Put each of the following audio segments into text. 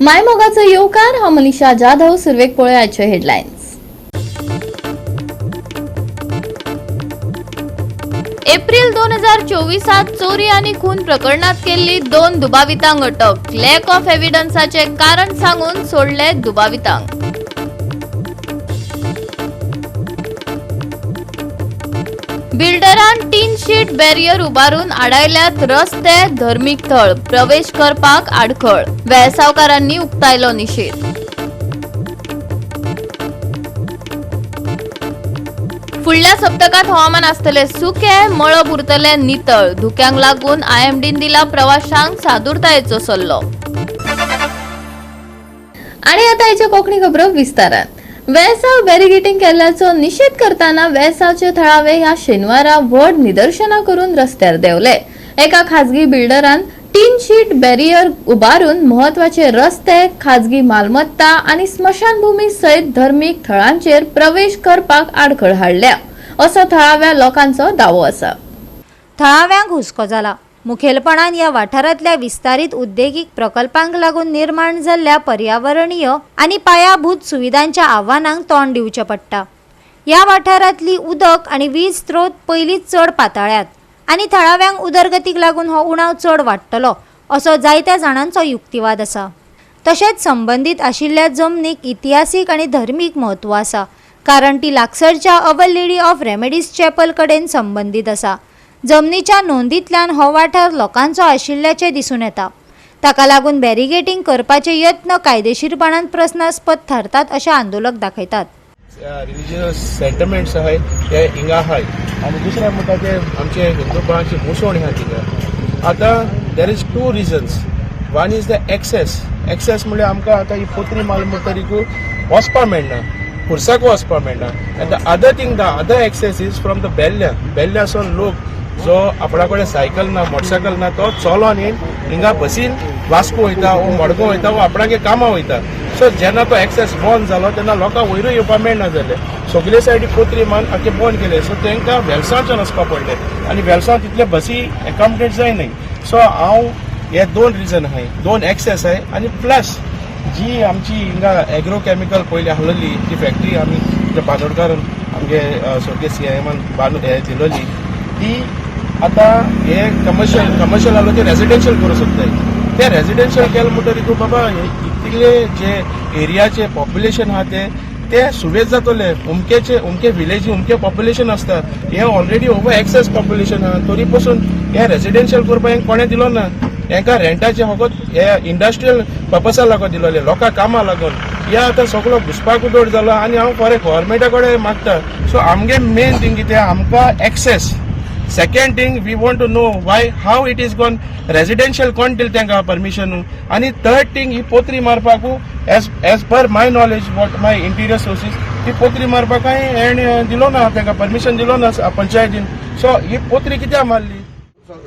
मायमोगाचं येवकार हा मनीषा जाधव सुरवेक पळय आजचे हेडलायन्स। एप्रिल 2024 चोरी आणि खून प्रकरणात केली 2 दुबावितांक अटक। लॅक ऑफ एव्हिडन्सचे कारण सांगून सोडले दुबावितांक। बिल्डरान टीन शीट बॅरियर उबारून आडायल्यात रस्ते, धर्मीक थळ, प्रवेश करपाक आडखळ। वेळसावकारांनी उक्तायलो निषेध। फुडल्या सप्तकात हवामान आसतले सुके, मळब उरतले नितळ। धुक्यांक लागून IMDन दिला प्रवाशांक सादुरतायेचो सल्लो। आणि आता याच्या कोंकणी खबरो विस्तारान। वेळसाव बॅरिगेटिंग केल्ल्याचो निषेध करताना वेळसावचे थळावे ह्या शेनवारा व्हड निदर्शना करून रस्त्यार देवले। एका खाजगी बिल्डरान टीन शीट बॅरियर उबारून महत्वाचे रस्ते, खाजगी मालमत्ता आणि स्मशानभूमी सहित धर्मीक थळांचेर प्रवेश करपाक आडखळ हाडल्या, असो थळाव्या लोकांचो दावो आसा। थळाव्यांक हुस्को जाला। मुखेलपणान या वाठारांतल्या विस्तारीत उद्देगीक प्रकल्पांक लागून निर्माण जाल्ल्या पर्यावरणीय आणि पायाभूत सुविधांच्या आव्हानांक तोंड दिवचें पडटा। या वाठारांतली उदक आणि वीज स्त्रोत पयलींच चड पातळ्यात आणि थळाव्यांक उदरगतीक लागून हो उणाव चड वाडटलो, असो जायत्या जाणांचो युक्तिवाद आसा। तशेंच संबंधित आशिल्ल्या जमनीक इतिहासीक आणि धर्मीक म्हत्व आसा, कारण ती लागसरच्या our lady of remedies chapel कडेन संबंधित आसा। जमनीच्या नोंदींतल्यान हो वाठार लोकांचो आशिल्ल्याचे दिसून येता। ताका लागून बॅरिगेटिंग करपाचे यत्न कायदेशीरपणान प्रस्नास्पद थारतात अशें आंदोलक दाखयतात। रिलिजियस सेंटिमेंट्स आहाय ते हिंगा आहाय आणि दुसऱ्या म्हणटा ते आमचे हिंदुत्वाची मुसवण आहा तिंगा। आतां there is 2 reasons. One is the access म्हणजे आमकां आतां ही पोत्री मालमत्तारीकू वचपा मेळना, खुर्साक वचपा मेळना। And the other thing, the other access is from the बेल्ल्यासून लोक जो आपणा कडेन सायकल ना, मोटरसायकल ना, तो चलोन येवन हिंगा बसीन वास्को वयता वो मडगांव वयता वो आपणागे कामां वयता। सो जेन्ना तो एक्सेस बंद जालो तेन्ना लोकांक वयरूय येवपा मेळना जालें। सगळे सायडी पोत्री मान आख्खे बंद केले। सो तांकां वेलसांवच्यान वचपा पडलें आणि वेलसांव तितले बसी एकोमोडेट जायनाय। सो हांव हे 2 रिजन आहाय, 2 एक्सेस आहाय आणि प्लस जी आमची हिंगा एग्रोकेमिकल पयलीं आहलोली ती फॅक्टरी आमी बांदोडकारान आमगे सगळे CIMान बांदून दिलोली, ती आतां हे कमर्शियल आहलो ते रेजिडेन्शियल करूं सोदताय। ते रेजिडेन्शियल केले म्हणटरीक बाबा इतले जे एरियाचे पॉप्युलेशन आहा ते सुबेज जातले। उमके विलेजी उमके पॉप्युलेशन आसता, हे ऑलरेडी ओवर एक्सेस पॉप्युलेशन आहा, तरी पासून हे रेजिडेन्शियल करपाक कोणें दिलो ना। हेंकां रेंटाचे फकत हे इंडस्ट्रियल पर्पसा लागून दिलोले, लोकां कामां लागून। हे आतां सगळो घुसपाक उदोड जालो आणि हांव खरें गव्हर्मेंटा कडेन मागता। सो आमगे मेन थिंग कितें आमकां access. Second thing we want to know why how it is gone residential कोण दिल तांकां परमिशन। आणि थर्ड थिंग ही पोत्री मारपाकू as per my knowledge what my interior sources ही पोत्री मारपाक हेणे दिलो ना, तांकां परमिशन दिलो ना पंचायतीन। सो ही पोत्री कित्याक मारली?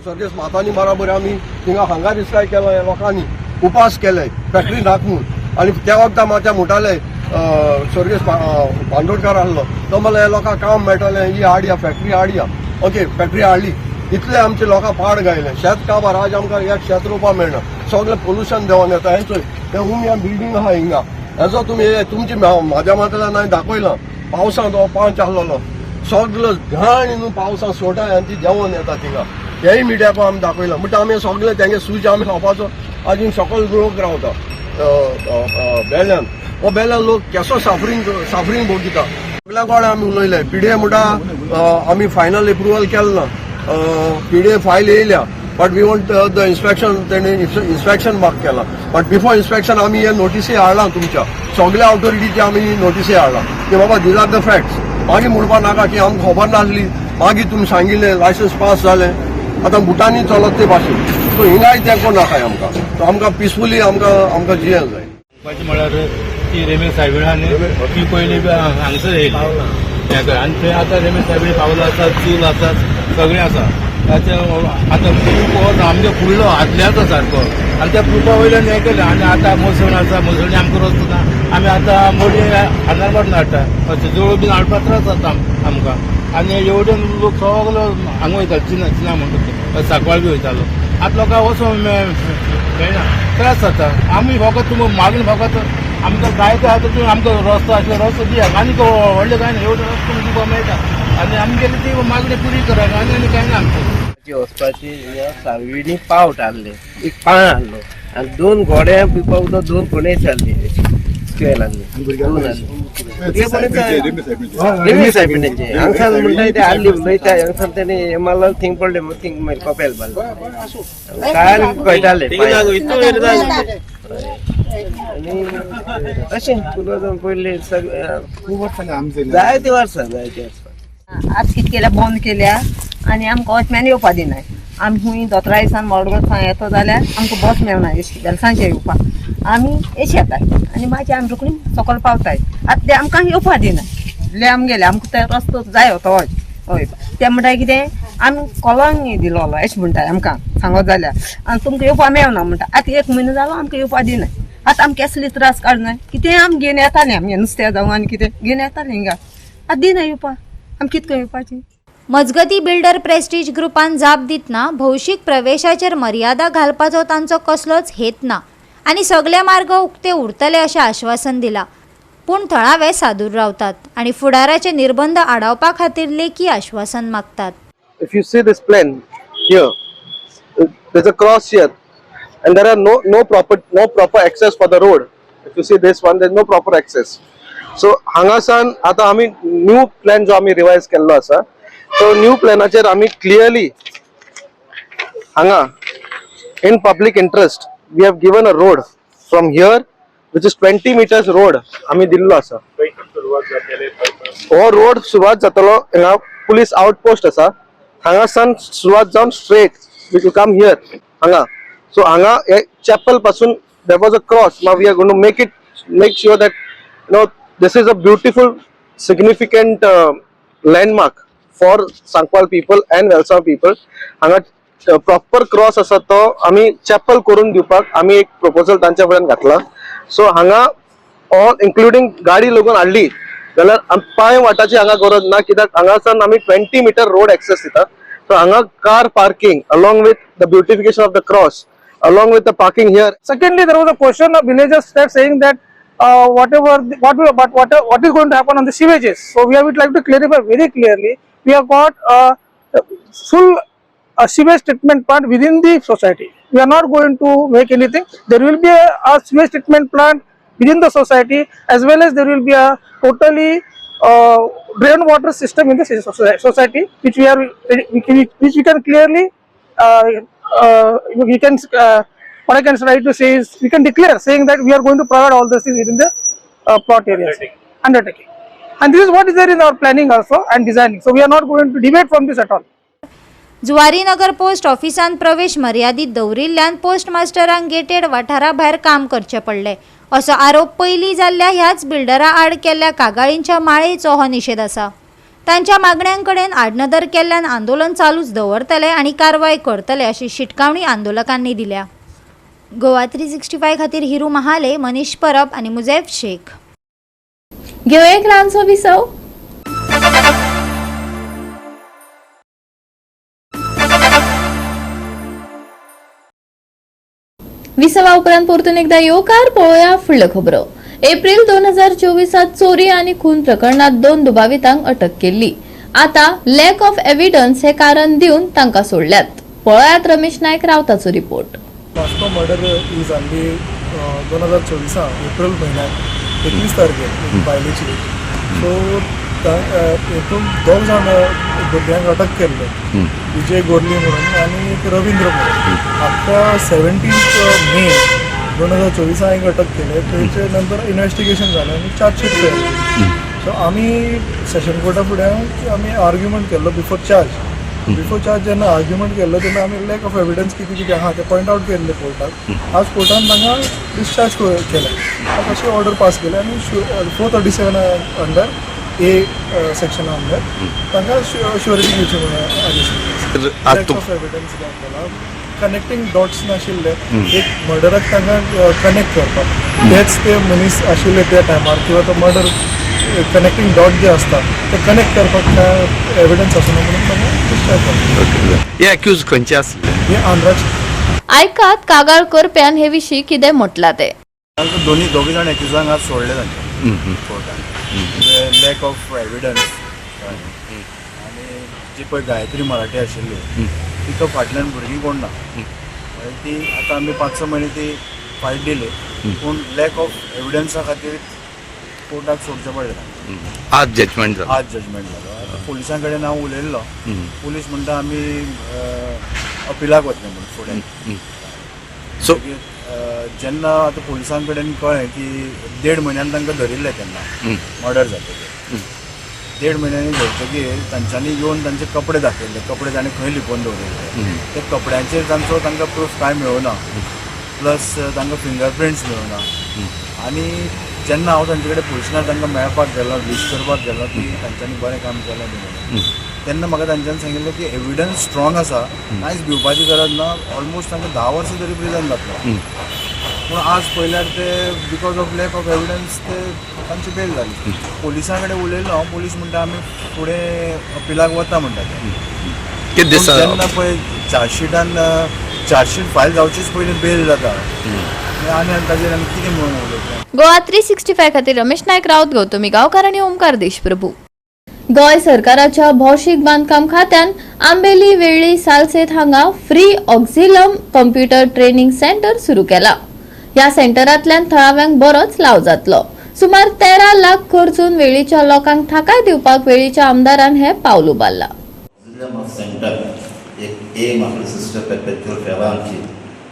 सर्गेस मातांनी बराबर आमी थिंगा हांगार स्ट्रायक केलो, लोकांनी उपास केले फॅक्टरी नाकून। आणि त्या वखदां मात्या म्हणटाले सर्गेस बांदोडकार आहलो तो म्हणल्यार हे लोकांक काम मेळटलें, ही हाडया फॅक्टरी हाडया। ओके, फॅक्टरी हाडली, इतले आमचे लोकां पाड गायले। शेत काबार आज आमकां एक शेत रोवपा मेळना, सगळें पोल्युशन देंवन येता। हेचोय ते उम्या बिल्डींग आहा हिंगा, हेचो तुमची म्हाज्या माथ्यान हांवें दाखयलां। पावसांत हो पावस आहलोलो, सगळो घाण न्हू पावसांत सोडटा आनी ती देंवन येता थिंगा। हेय मिडियाक आमी दाखयलां। म्हणटा आमी सगळे तेंगे सूज आमी खावपाचो आजून सकयल लोक रावता बेल्ल्यान। हो बेल्ल्यान लोक केसो साफरींग भोगीता। सगळ्या कोण आमी उलयले। PDA म्हणटा आमी फायनल एप्रुवल केलें ना, PDA फायल येयल्या, but we want the inspection. तेणे इन्स्पेक्शन माग केला, बट बिफोर इन्स्पेक्शन आमी हे नोटिसी हाडलां तुमच्या सगळ्या ऑथॉरिटीची आमी नोटिसी हाडलां की बाबा दीज आर द फॅक्ट्स। मागीर म्हणपा नाका की आमकां खबर नासली, मागीर तुमी सांगिल्लें लायसन्स पास जालें, आतां बुटांनी चलत ते भाशेन। सो हिंगाय तें कोण नाकाय आमकां। सो आमकां पिसफुली आमकां जियेल जाय। म्हळ्यार ती रेमेश सायबीण आहा ती पयलीं हांगसर येयली आनी थंय आतां रेमेश सायबीण पावलो आसा, चूल आसात, सगळें आसा। आतां प्रूफ आमगे फुडलो आदल्याचो सारको आनी त्या प्रुफा वयल्यान हें केलें। आनी आतां मोसवण आसा, मोसवणी आमकां रस्तो ना, आमी आतां मोडी आनारबाट हाडटा, जवळ बीन हाडपाक त्रास जाता आमकां। आनी एवढे लोक सगळो हांगा वयतालो चिना म्हणटा सांकवाळ बी वयतालो। आतां लोकांक वचोंक मेळना त्रास जाता आमी फकत तुमकां मागून फकत आमकां जाय तो आतां तुमी आमकां रस्तो आसलो रस्तो दियात आनी व्हडलें कांय ना एवढो रस्तो तुमकां दिवपाक मेळटा आनी आमगेली ती मागणी पुरी करात आनी कांय ना आमचें वचपाची सावयणी पावट हाडले एक पाळ हाडलो आनी 2 गोड्या पिवपाक उदक 2 कोणेच हाडली स्क्वेअर हाडली 2 हाडली रेमी सायबिणीचे हांगसान म्हणटाय ते हाडली उलयता हांगसान तेणी मारला थिंग पडले मग थिंग मागीर कपेल बांदलो काल कळटाले आनी अशें पुरो पयले खूब वर्सां जायते वर्सां आज कितें केल्या बंद केल्या आनी आमकां वचम्यान येवपा दिनाय आमी खूंय दोतोरा दिसान मडगांव येता जाल्यार आमकां बस मेळना एसी जाल्यार सांजचे येवपाक आमी एसी येताय आनी मागीर आमी रोखडी सकयल पावताय आतां ते आमकां येवपा दिनाय इतले आमी गेले आमकां ते रस्तो जाय तो हय ते म्हणटाय कितें आमी कॉलांक दिलो अशें म्हणटाय आमकां सांगत जाल्यार आनी तुमकां येवपा मेळना म्हणटा आतां 1 म्हयनो जालो आमकां येवपा दिनाय आतां आमकां कसले त्रास काडनाय कितें आमी घेवन येतालीं आमी नुस्तें जावं आनी कितें घेवन येतालीं हिंगा आतां दिनाय येवपा आमी कितको येवपाची मजगती बिल्डर प्रेस्टीज ग्रुपान जाप दितना भौशीक प्रवेशाचेर मर्यादा घालपाचो तांचो कसलोच हेत ना आनी सगळे मार्ग उक्ते उरतले अशें आश्वासन दिलां पूण थळावे सादूर रावतात आनी फुडाराचे निर्बंध आडावपा खातीर लेखी आश्वासन मागतात. If you see this plan here, there's a cross here, and there are no proper access for the road. If you see this one, there's no proper access. So हांगासान आता आमी न्यू प्लॅन जो आमी revise केल्लो आसा तो new प्लॅनाचेर आमी clearly हांगा in public interest we have given a road from here which is 20 meters road आमी दिल्लो आसा. हो रोड सुरवात जातलो हिंगा पुलीस आउटपोस्ट आसा हांगासान सुरवात जावन straight we will come here हांगा. सो हांगा हे चॅपल पासून there was a cross now we are going to make sure that you know this is a beautiful significant landmark for Sankwal people and Velsa people. हांगा proper cross आसा तो आमी chapel करून दिवपाक आमी एक प्रपोजल तांच्या पर्यंत घातला. सो हांगा ऑल इन्क्लुडिंग गाडी लागून हाडली जाल्यार पांय वाटाची हांगा गरज ना कित्याक हांगासान आमी 20 मीटर रोड एक्सेस दिता. सो हांगा car parking along with the beautification of the cross along with the parking here. Secondly, there was a question of villagers saying that what is going to happen on the sewages. So we would like to clarify very clearly. We have got a full sewage treatment plant within the society. We are not going to make anything. There will be a sewage treatment plant within the society, as well as there will be a totally drain water system in the society, which we can clearly what I can try to say is we can declare saying that we are going to provide all these things within the plot areas. Undertaking. And this is what is there in our planning also and designing. So we are not going to deviate from this at all. Zuari Nagar post ऑफिसान प्रवेश मर्यादीत दवरिल्ल्यान post मास्टरांक gated वाठारा भायर काम करचें पडलें असो आरोप पयलीं जाल्ल्या ह्याच बिल्डरा आड केल्ल्या कागाळींच्या माळेचो हो निशेध आसा. तांच्या मागण्यांक कडेन आडनदर केल्ल्यान आंदोलन चालूच दवरतले आनी कारवाय करतले अशी शिटकावणी आंदोलकांनी दिल्या. गोवा 365 खातीर हिरू महाले, मनीष परब आनी मुझैफ शेख. घेऊया एक ल्हानसो विसव. विसवा उपरांत परतून एकदा येवकार पळोवया फुडल्यो खबरो. एप्रिल 2024 चोरी आनी खून प्रकरणात 2 दुबावितांक अटक केल्ली. आता लॅक ऑफ एव्हिडन्स हे कारण दिवन तांकां सोडल्यात. पळोवयात रमेश नायक रावताचो रिपोर्ट. वास्को मर्डर ही जाल्ली 2024 एप्रिल म्हयन्यात 21 तारखेर बायलेची. सो हेतून 2 जाण भुरग्यांक अटक केल्ले, विजय गोरली म्हणून आनी एक रविंद्र म्हणून. आफ्टर 17 मे 2024 हांवें अटक केले. तेचे नंतर इन्व्हेस्टिगेशन जालें आनी चार्जशीट केली. सो आमी सेशन कोर्टा फुडें आमी आर्ग्युमेंट केल्लो बिफोर चार्ज जेन्ना आर्ग्युमेंट केल्लो तेन्ना आमी लॅक ऑफ एविडन्स कितें कितें आहा तें पॉयंट आवट केल्लें कोर्टाक. आज कोर्टान तांकां डिस्चार्ज केलें, अशी ऑर्डर पास केली आनी 437 अंडर ए सेक्शना अंडर तांकां श्युरिटी दिवची म्हणून आदेश दिलो. लॅक ऑफ एविडन्स केला, कनेक्टिंग डॉट्स नाशिल्ले, एक मर्डराक तांकां कनेक्ट करपाक, तेच ते मनीस आशिल्ले त्या टायमार किंवा तो मर्डर कनेक्टिंग डॉट जे असतात ते कनेक्ट करपाक एविडन्स आसना म्हणून तांकां डिस्चार्ज केलो. हे अक्यूज खंयचे आसले? हे आंध्राचे. ऐकात कागाळ करप्यान हे विशीं कितें म्हटलां ते. दोघी जाण एक्युजांक आज सोडले तांचे कोर्टान लॅक ऑफ एविडन्स आनी जी पळय गायत्री मराठी आशिल्ली तिका फाटल्यान भुरगीं कोण ना ती आतां आमी 5-6 म्हयने ती फायट दिली पूण लॅक ऑफ एविडन्सा खातीर कोर्टाक सोडचें पडलें. आज जजमेंट जालो. आज जजमेंट जालो. आतां पुलिसां कडेन हांव उलयल्लो. पुलीस म्हणटा आमी अपिलाक वतले म्हणून फुडें. सो जेन्ना आतां पुलिसां कडेन कळ्ळें की 1.5 म्हयन्यान तांकां धरिल्लें तेन्ना मर्डर जातकीर 1.5 म्हयन्यांनी धरतकीर तांच्यांनी येवन तांचे कपडे दाखयले. कपडे ताणें खंय लिपोवन दवरिल्ले ते कपड्यांचेर तांकां प्रूफ कांय मेळूना प्लस तांकां फिंगर प्रिंट्स मेळूना. आनी जेन्ना हांव तांचे कडेन पुलिसांना तांकां मेळपाक गेलो विश करपाक गेलो की तांच्यांनी बरें काम केलें म्हणून तेन्ना म्हाका तांच्यांनी सांगिल्लें की एविडन्स स्ट्रॉंग आसा कांयच भिवपाची गरज ना. ऑलमोस्ट तांकां 10 वर्सां तरी प्रिजन जातलो. पूण आज पळयल्यार ते because of lack of evidence ते तांची बेल जाली. पुलिसां कडेन उलयलो हांव. पुलीस म्हणटा आमी फुडें अपिलाक वता म्हणटा ते. जेन्ना पळय चार्जशीट फायल जावचीच पयलीं बेल जाता आनी ताजेर आमी कितें म्हणून उलयतले. गोवा 365 खातीर रमेश नायक रावत, गौतमी गांवकार आनी ओमकार देशप्रभू. गोंय सरकाराच्या भौशीक बांदकाम खात्यान आंबेली वेळ्ळी सालसेत हांगा फ्री ऑक्झिलम कॉम्प्युटर ट्रेनिंग सेंटर सुरू केला. ह्या सेंटरांतल्यान थळाव्यांक बरोच लाव जातलो. सुमार 13 लाख खर्चून वेळीच्या लोकांक थाकाय दिवपाक वेळीच्या आमदारान हे पावल उबारला. सेंटर एक एम आपली सिस्टर परपेच्युअल फेवा आमची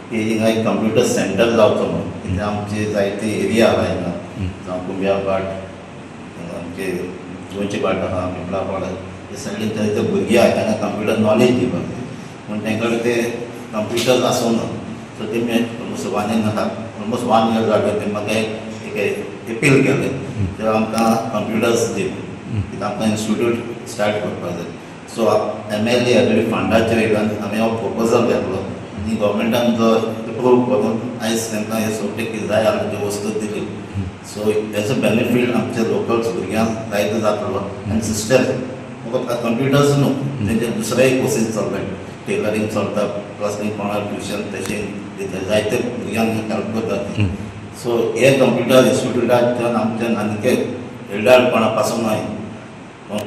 की हिंगा एक कंप्युटर सेंटर जावचो म्हणून कित्याक आमचे जायते एरिया आहा हिंगा जावं कुंब्या भाट आमचे दोनशे भाट आहा पिंपळा भाट हे सगळे थंय भुरगीं आहा तांकां कंप्युटर नॉलेज दिवपाक पूण तांकां ते कंप्युटर आसूना. सो तेमी ऑलमोस्ट 1 year जालो ते म्हाका एक अपील केलें तर आमकां कंप्युटर्स दी कित्याक आमकां इंस्टिट्यूट स्टार्ट करपाक जाय. सो MLA ऑलरेडी फंडाच्या वेगान आमी हो प्रपोजल घेतलो आनी गव्हर्मेंटान जो अप्रूव करून आयज तांकां हे सगळे कितें जाय आसल्यो वस्तू दिली. सो हेजो बेनिफीट आमच्या लोकल्स भुरग्यांक जायतो जातलो. आनी सिस्टर फकत कंप्युटर्स न्हू तेंचे दुसरेय कोर्सीस चलता टेलरींग चलता प्लस कोणाक ट्युशन तशें जायते भुरग्यांक हेल्प करतात. सो हे कंप्युटर इंस्टिट्यूटाच्यान आमच्या आनीक एल्डारपणा पासून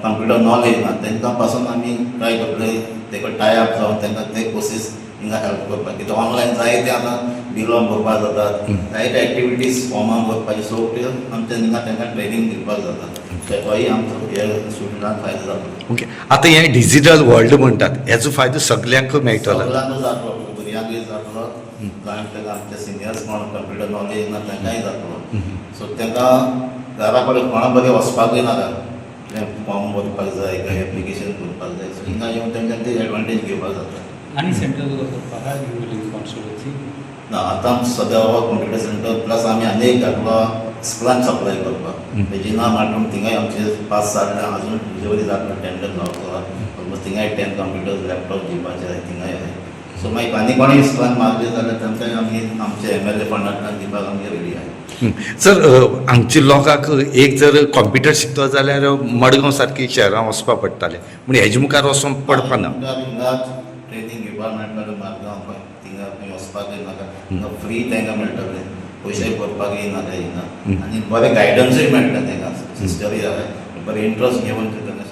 कंप्युटर नॉलेज ना तांकां पासून आमी ट्राय करतले तेका टायअप जावन तांकां ते कोर्सीस हिंगा हेल्प करपाक कित्याक ऑनलायन जायते आतां बिलां भरपाक जातात जायते एक्टिविटीज फॉर्मां भरपाची सो आमच्या हिंगा तांकां ट्रेनींग दिवपाक जाता. तोय आमचो हे इंस्टिट्यूटान फायदो जाता. ओके. आतां हे डिजिटल वर्ल्ड म्हणटात हेजो फायदो सगल्यांक मेळटलो. सगळ्यांक जातलो भुरग्यांकूय जातलो जाणटे आमचे सिनियर्स कोण कंप्युटर नॉलेज ना तांकांय जातलो. सो तांकां घरा कडेन कोणा बरें वचपाकूय नाका फॉर्म भरपाक जाय काय एप्लिकेशन करपाक जाय. सो हिंगा येवन तांकां ते एडवांटेज घेवपाक जाता. आनी सेंटर कॉन्स्टिट्युएन्सी ना आतां सद्या हो कंप्युटर सेंटर प्लस आमी आनी एक घातलो स्कुलान सप्लाय करपाक जिना माटून थिंगाय आमचे 5-7 अजून डिलिवरी जातलो टेंडर जावचो ऑलमोस्ट थिंगाय 10 कंप्युटर्स लॅपटॉप दिवपाचे थिंगाय आहाय. सो मागीर आनी कोणूय स्कुलान मागले जाल्यार तांकांय आमी आमचे MLA फंडांतल्यान दिवपाक आमी रेडी आहाय. सर हांगच्या लोकांक एक जर कंप्युटर शिकतो जाल्यार मडगांव सारकी शहरां वचपाक पडटालें पूण हेजे मुखार वचोंक पडपा ना. ट्रेनींग घेवपाक मेळटालें मारगांव थिंगा खंय वचपाकय नाका फ्री तांकां मेळटलें पयशे भरपाकय नाका हिंगा आनी बरें गायडन्सूय मेळटा तांकां सिस्टरूय आहाय बरें इंट्रस्ट घेवन ते तांकां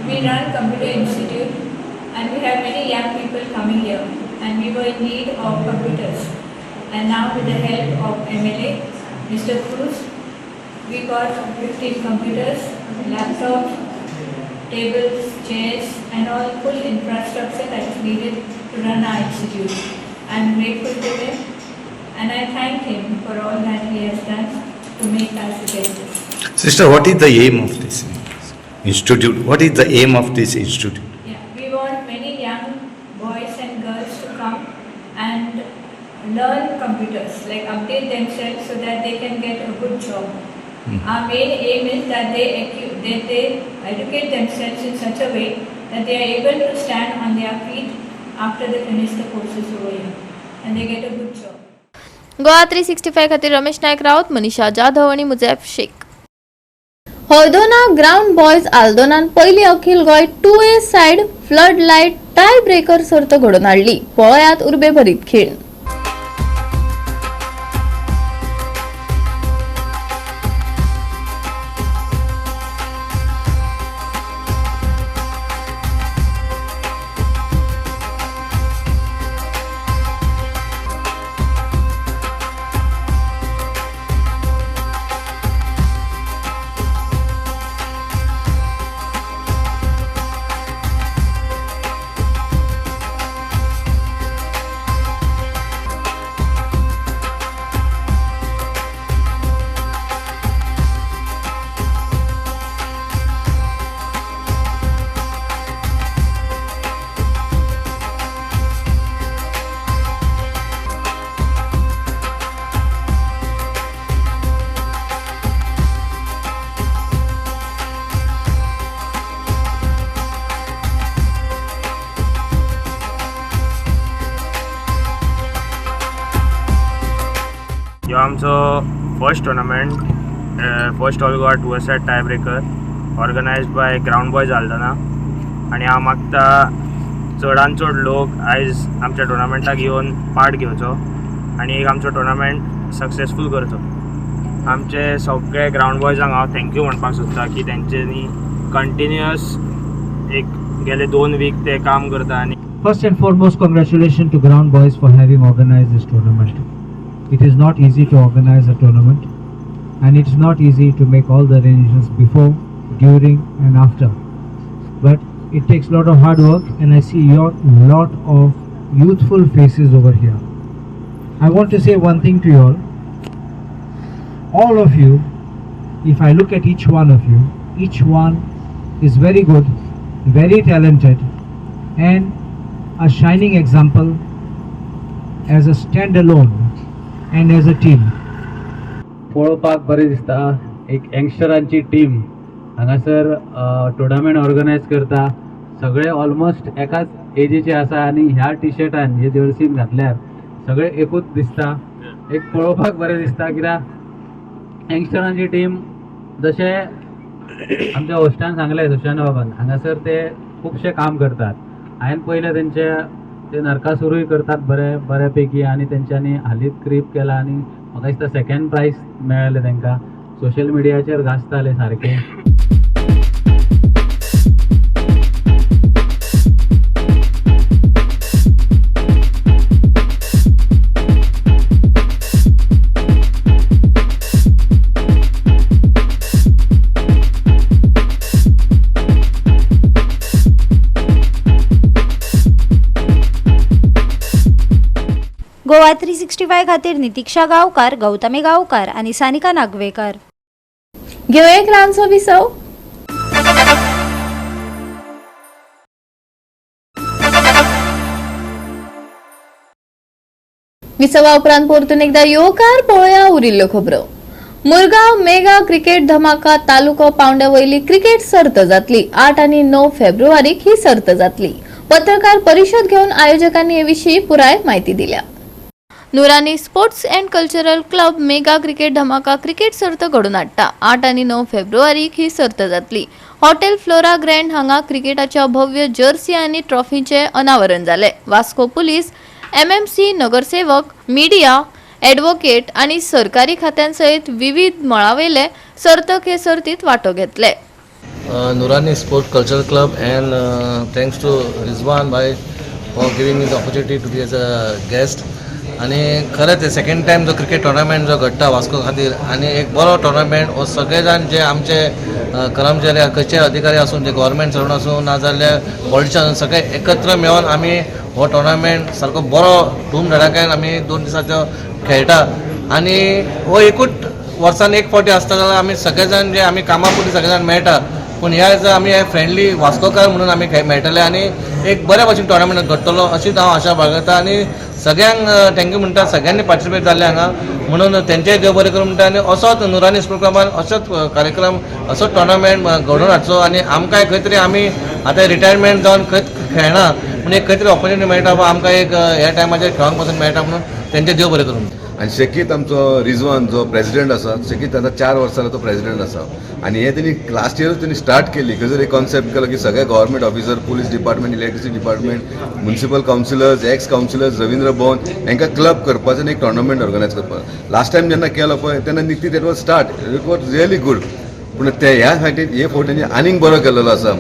We run Computer Institute and we have many young people coming here and we were in need of computers. And now with the help of MLA, Mr. Cruz, we got 15 computers, laptops, tables, chairs and all full infrastructure that is needed to run our institute. I am grateful to him and I thank him for all that he has done to make us successful. Sister, what is the aim of this institute? What is the aim of this institute? Yeah, we want many young boys and girls to come and learn computers, like update themselves so that they can get a good job. Our main aim is that they educate themselves in such a way that they are able to stand on their feet after they finish the courses over here and they get a good job. Goa 365 खातीर रमेश नायक रावत, मनीषा जाधव आनी Mujeeb Shaikh. Haldona ground boys आल्दोनान पयली अखिल Goa 2A side flood light tie breaker सर्त घडून हाडली. पळयात उर्बेभरीत खीण. ह्यो आमचो first tournament. First all got 2 side tie breaker organised by ground boys Aldona. आनी हांव मागता चडान चड लोक आयज आमच्या टुर्नामेंटाक येवन पार्ट घेवचो आनी एक आमचो टुर्नामेंट सक्सेसफूल करचो. आमचे सगळे ग्राउंड बॉयजांक हांव थँक्यू म्हणपाक सोदता की तेंच्यांनी कंटिन्युअस एक गेले 2 वीक ते काम करता. आनी First and foremost, congratulations to Ground Boys for having organized this tournament. It is not easy to organize a tournament, and it's not easy to make all the arrangements before, during and after. But it takes a lot of hard work, and I see a lot of youthful faces over here. I want to say one thing to you all. All of you, if I look at each one of you, each one is very good, very talented, and a shining example as a standalone and as a team. पळोवपाक बरें दिसता. एक यंगस्टरांची team हांगासर tournament organise करता. सगळे almost एकाच एजीचे आसा आनी ह्या टी शर्टान हे जर्सीन घातल्यार सगळे एकूच दिसता. एक पळोवपाक बरें दिसता कित्याक यंगस्टरांची टीम जशें आमच्या होस्टान सांगलें सुशांत बाबान हांगासर ते खुबशे काम करतात. हांवें पयलें ते नरकासुरूय करतात बऱ्यापैकी आनी तेंच्यांनी हालींच क्रीप केला आनी म्हाका दिसता सेकंड प्रायज मेळ्ळें तांकां. सोशल मिडियाचेर गाजताले सारके. गोवा 365 खातीर नितीक्षा गांवकार, गौतमी गांवकार आनी सानिका नागवेकर. घेऊया एक ल्हानसो विसव. विसवा उपरांत परतून एकदा येवकार पळोवया उरिल्ल्यो खबरो. मुरगांव मेगा क्रिकेट धमाका तालुको पावंड्या वयली क्रिकेट सर्त जातली. 8 आनी 9 फेब्रुवारीक ही सर्त जातली. पत्रकार परिशद घेवन आयोजकांनी हे विशीं पुराय माहिती दिल्या. Noorani sports and cultural club mega cricket धमाका क्रिकेट सर्त घडून हाडटा. 8 आनी 9 फेब्रुवारीक ही सर्त जातली. हॉटेल फ्लोरा ग्रँड हांगा क्रिकेटाच्या भव्य जर्सी आनी ट्रॉफीचे अनावरण जाले. वास्को पुलीस, MMC नगरसेवक, मिडिया, एडवोकेट आनी सरकारी खात्यांसयत विविध मळावेले सर्तक हे सर्तीत वांटो घेतले. Nurani Sport Cultural Club and thanks to Rizwan bhai for giving me the opportunity to be as a guest. आणि खरंच सेकंड टाइम जो क्रिकेट टुर्नामेंट जो घडटा वास्को खातीर आनी एक बरो टुर्नामेंट हो सगळे जाण जे आमचे कर्मचारी खंयचे अधिकारी आसूं जे गव्हर्मेंट सर्वंट आसूं ना जाल्यार पॉलिटिशियन सगळे एकत्र मेळोन आमी हो टुर्नामेंट सारको बरो धूम धडाक्यान आमी 2 दिसांचो खेळटा. आनी हो एकूच वर्सान एक फावटी आसता जाल्यार आमी सगळे जाण जे आमी कामा पुरती सगळे जाण मेळटा पूण ह्या दिसा आमी फ्रेंडली वास्कोकार म्हणून आमी मेळटले आनी एक बऱ्या भशेन टुर्नामेंट घडटलो अशीच हांव आशा बाळगता. आनी सगळ्यांक थँक्यू म्हणटा सगळ्यांनी पार्टिसिपेट जाल्ले हांगा म्हणून तेंचेय देव बरें करूं म्हणटा. आनी असोच नुरानी स्पोर्ट क्लबान असोच कार्यक्रम असोच टुर्नामेंट घडोवन हाडचो आनी आमकां खंय तरी आमी आतां रिटायरमेंट जावन खंय खेळना पूण एक खंय तरी ऑपॉर्च्युनिटी मेळटा आमकां एक ह्या टायमाचेर खेळोंक पासून मेळटा म्हणून तेंचे देव बरें करूं. आनी सेगीत आमचो रिजवान जो प्रेसिडेंट आसा सेगीत आतां 4 वर्सां जाल्यार तो प्रेसिडेंट आसा आनी हे तेणी लास्ट इयरूच तेणी स्टार्ट केली खंयसर एक कॉन्सेप्ट केलो की सगळे government officer police department electricity department municipal councillors ex councillors Ravindra Bhavan हांकां क्लब करपाचो आनी एक टोर्नामेंट ऑर्गनायज करपाचो लास्ट टायम जेन्ना केलो पळय तेन्ना निकती that was start it was really good पूण ते ह्या फाटीत हे फावटींनी आनीक बरो केलेलो आसा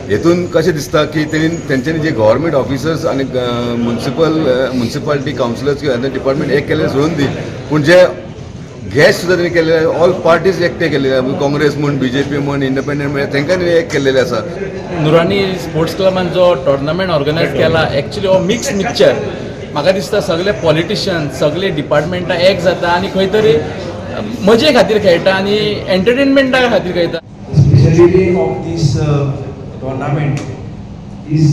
हेतून कशें दिसता की तेंच्यांनी जे गव्हर्मेंट ऑफिसर्स आनी म्युनिसिपालिटी कावन्सिलर्स किंवा डिपार्टमेंट एक केलें सोडून दी पूण जे गेस्ट सुद्दां तेणी केलेले ऑल पार्टीज एकटे केलेले काँग्रेस म्हण BJP म्हण इंडिपेंडंट म्हण तेंकां एक केलेले आसा नुरानी स्पोर्ट्स क्लबान जो टोर्नामेंट ऑर्गनायज केला एक्चुअली हो मिक्स मिक्सचर म्हाका दिसता सगळे पॉलिटिशियन सगळे डिपार्टमेंटां एक जाता आनी खंय तरी मजे खातीर खेळटा आनी एंटरटेनमेंटा खातीर खेळटा. Speciality of this tournament is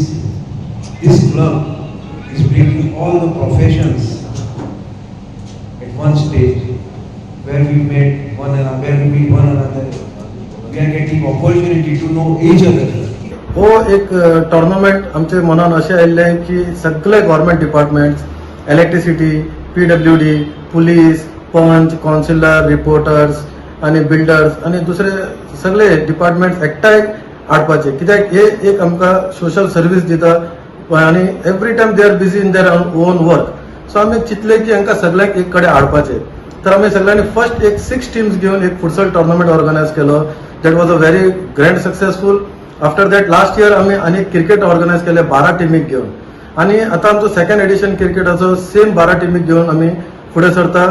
this club is bringing all the professions at one stage where we meet one another. We are getting opportunity to know each other. हो एक टोर्नामेंट आमचे मनान अशें आयिल्लें की सगळे government departments electricity PWD police पंच councillor reporters आनी बिल्डर्स आनी दुसरे सगळे डिपार्टमेंट्स एकठांय हाडपाचे कित्याक हे एक आमकां सोशल सर्वीस दिता आनी every time they are busy in their own work so आमी चिंतले की हांकां सगळ्यांक एक कडेन हाडपाचे तर आमी सगळ्यांनी फर्स्ट एक 6 टीम्स घेवन एक फुटसल टोर्नामेंट ऑर्गनायज केलो that was a very grand successful after that last year आमी आनी क्रिकेट ऑर्गनायज केले 12 टीमीक घेवन आनी आतां आमचो सेकंड एडिशन क्रिकेटाचो सेम 12 टीमीक घेवन आमी फुडें सरता.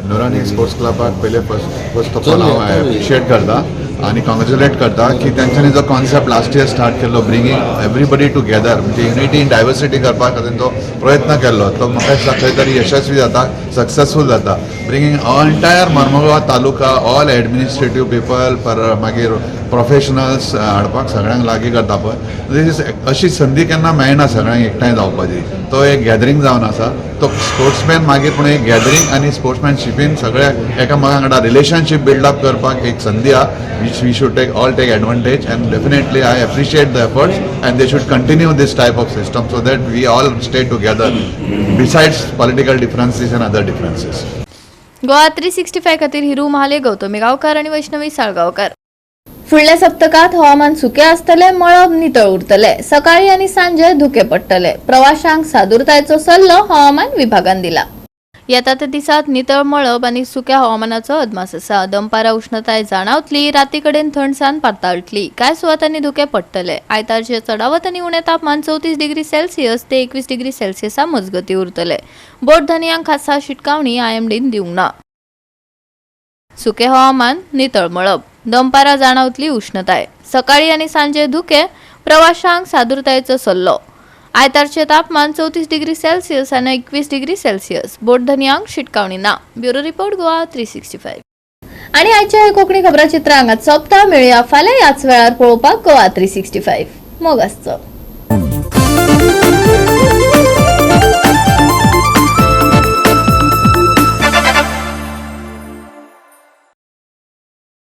नुरानी स्पोर्ट्स क्लबाक पहिले फर्स्ट ऑफ ऑल हांव एप्रिशिएट करता आनी कॉंग्रेच्युलेट करता की तेंच्यांनी जो कॉन्सेप्ट लास्ट इयर स्टार्ट केल्लो ब्रिंगींग एवरीबडी टुगेदर म्हणजे युनिटी इन डायवर्सिटी करपा खातीर तो प्रयत्न केल्लो तो म्हाका दिसता खंय तरी यशस्वी जाता सक्सेसफूल जाता ब्रिंगींग एंटायर मर्मुगांव तालुका ऑल एडमिनिस्ट्रेटीव पीपल मागीर प्रोफेशनल्स हाडपाक सगळ्यांक लागीं करता पळय अशी संदी केन्ना मेळना सगळ्यांक एकठांय जावपाची तो एक गॅदरींग जावन आसा तो स्पोर्ट्समॅन मागीर पूण एक गॅदरींग आनी स्पोर्ट्समॅनशिपीन सगळ्या एकामेका वांगडा रिलेशनशीप बिल्डअप करपाक एक संदी आहा which we should take advantage and definitely I appreciate the efforts and they should continue this type of system so that we all stay together besides political differences and other differences. Goa 365 खातीर हिरू महाले गौतमी गांवकार आणि वैष्णवी साळगांवकार. फुडल्या सप्तकात हवामान सुके आसतले मळब नितळ उरतले सकाळी आणि सांजे धुके पडटले प्रवाशांक सादुरतायेचो सल्लो हवामान विभागान दिला. येता त्या दिसात नितळ मळब आणि सुक्या हवामानाचो अदमास आसा. दनपारा उष्णताय जाणवतली राती कडेन थंडसाण पाताळटली कांय सुवातांनी धुके पडटले. आयतारचे चडावत आनी उणें तापमान 34 डिग्री सेल्सियस ते 21 डिग्री सेल्सियसा मजगती उरतले. बोट धनियांक खासा शिटकावणी IMDन दिवंक ना. सुके हवामान नितळ मळब दनपारा जाणवतली उष्णताय सकाळी आणि सांजे धुके प्रवाशांक सादुरतायेचो सल्लो. आयतारचे तापमान 34 डिग्री सेल्सियस आणि 21 डिग्री सेल्सियस बोट धनियांक शिटकावणी ना. Bureau report Goa 365. आणि आजच्या कोकणी खबराचित्र हांगाच सोंपता. मेळुया फाल्यां याच वेळार पळोवपाक गोवा 365 मोग आसचो.